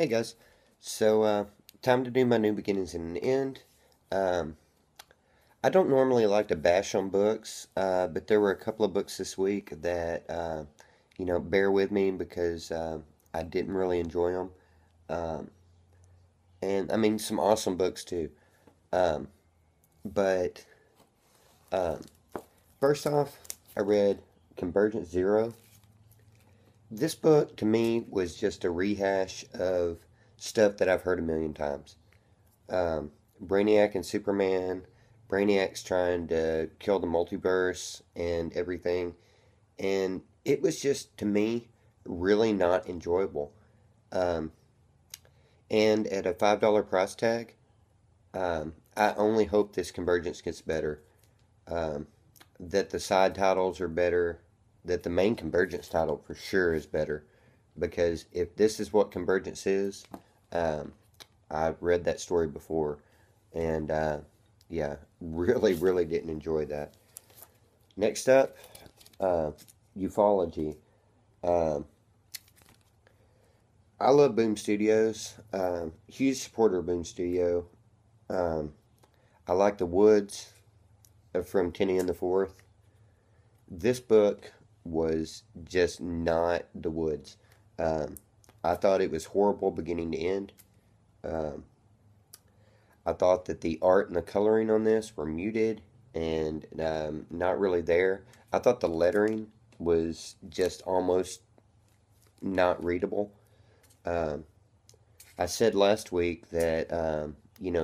Hey guys, time to do my new beginnings and an end. Um, I don't normally like to bash on books, but there were a couple of books this week that, bear with me because I didn't really enjoy them. Um, and I mean, some awesome books too. Um, but um, First off, I read Convergence Zero. This book to me was just a rehash of stuff that I've heard a million times. Brainiac and Superman. Brainiac's trying to kill the multiverse and everything. And it was just, to me, really not enjoyable. Um, and at a $5 price tag, I only hope this Convergence gets better. Um, that the side titles are better. That the main Convergence title for sure is better. Because if this is what Convergence is, um, I've read that story before, and yeah, really, really didn't enjoy that. Next up, uh, ufology. Um, I love Boom Studios. Huge supporter of Boom Studio. Um, I like The Woods from Tenny and the Fourth. This book was just not The Woods. Um, I thought it was horrible beginning to end. Um, I thought that the art and the coloring on this were muted and not really there. I thought the lettering was just almost not readable. Um, I said last week that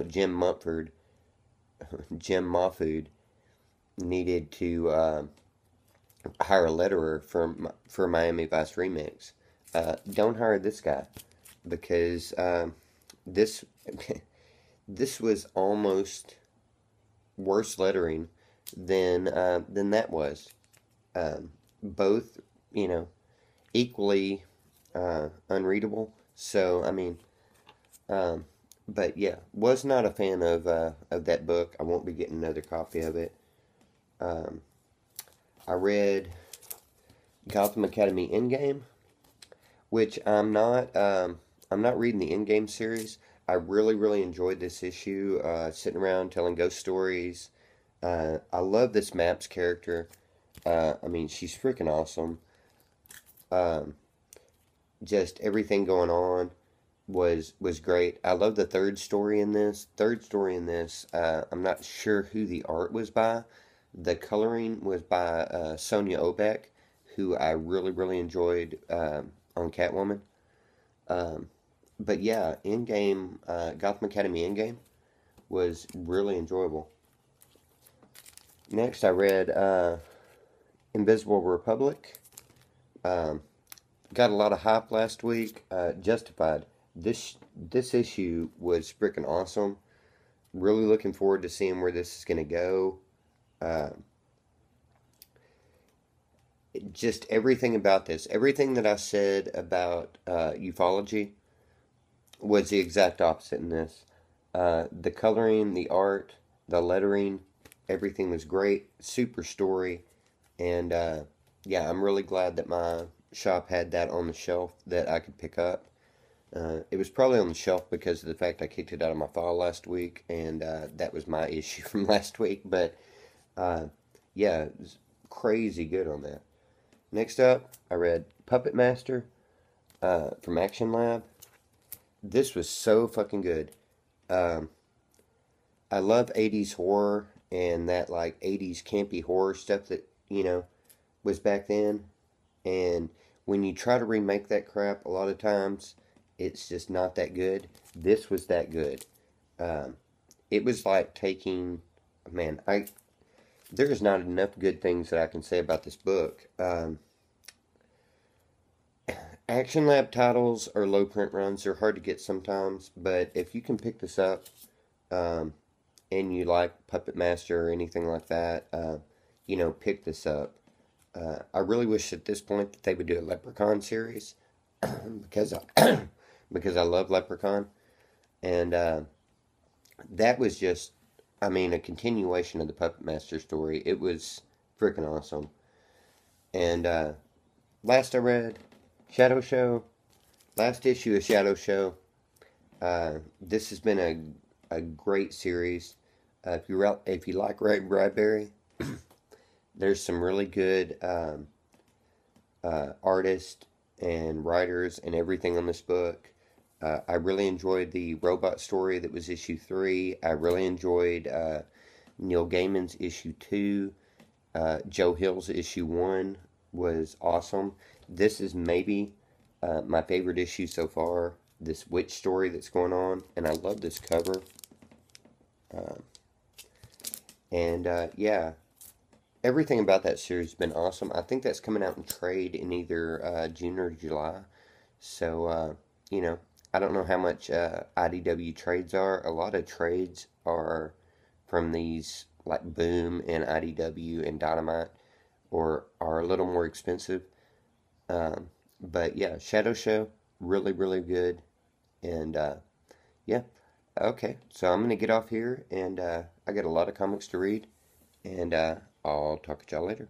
Jim Mumford, Jim Mahfood, needed to hire a letterer for Miami Vice Remix. Don't hire this guy because this this was almost worse lettering than that was. Both, you know, equally unreadable. So I mean, um, but yeah, was not a fan of that book. I won't be getting another copy of it. Um, I read Gotham Academy Endgame, which I'm not reading the Endgame series. I really, really enjoyed this issue. Sitting around telling ghost stories. I love this Maps character. I mean, she's freaking awesome. Um, just everything going on was great. I love the third story in this. Third story in this. I'm not sure who the art was by. The coloring was by Sonia Obeck, who I really really enjoyed on Catwoman. Um, but yeah, Endgame, Gotham Academy Endgame was really enjoyable. Next, I read Invisible Republic. Um, got a lot of hype last week. Justified. This issue was freaking awesome. Really looking forward to seeing where this is going to go. Uh, just everything about this, everything that I said about ufology was the exact opposite in this. The coloring, the art, the lettering, everything was great. Super story, and yeah, I'm really glad that my shop had that on the shelf that I could pick up. It was probably on the shelf because of the fact I kicked it out of my file last week, and that was my issue from last week. But uh, yeah, it was crazy good on that. Next up, I read Puppet Master from Action Lab. This was so fucking good. Um, I love 80s horror and that like 80s campy horror stuff that, was back then. And when you try to remake that crap, a lot of times it's just not that good. This was that good. Um, it was like taking, man, there is not enough good things that I can say about this book. Action Lab titles or low print runs, they're hard to get sometimes, but if you can pick this up, um, and you like Puppet Master or anything like that, pick this up. I really wish at this point that they would do a Leprechaun series because because I love Leprechaun, and that was just, I mean, a continuation of the Puppet Master story. It was freaking awesome. And last I read Shadow Show, last issue of Shadow Show. This has been a great series. If you like Ray Bradbury, there's some really good artists and writers and everything on this book. I really enjoyed the robot story that was issue 3. I really enjoyed Neil Gaiman's issue 2. Joe Hill's issue 1 was awesome. This is maybe my favorite issue so far. This witch story that's going on, and I love this cover. Yeah, everything about that series has been awesome. I think that's coming out in trade in either June or July. So, you know, I don't know how much IDW trades are. A lot of trades are from these like Boom and IDW and Dynamite, or are a little more expensive. But yeah, Shadow Show, really, really good. And yeah, okay. So I'm going to get off here, and I got a lot of comics to read, and I'll talk to y'all later.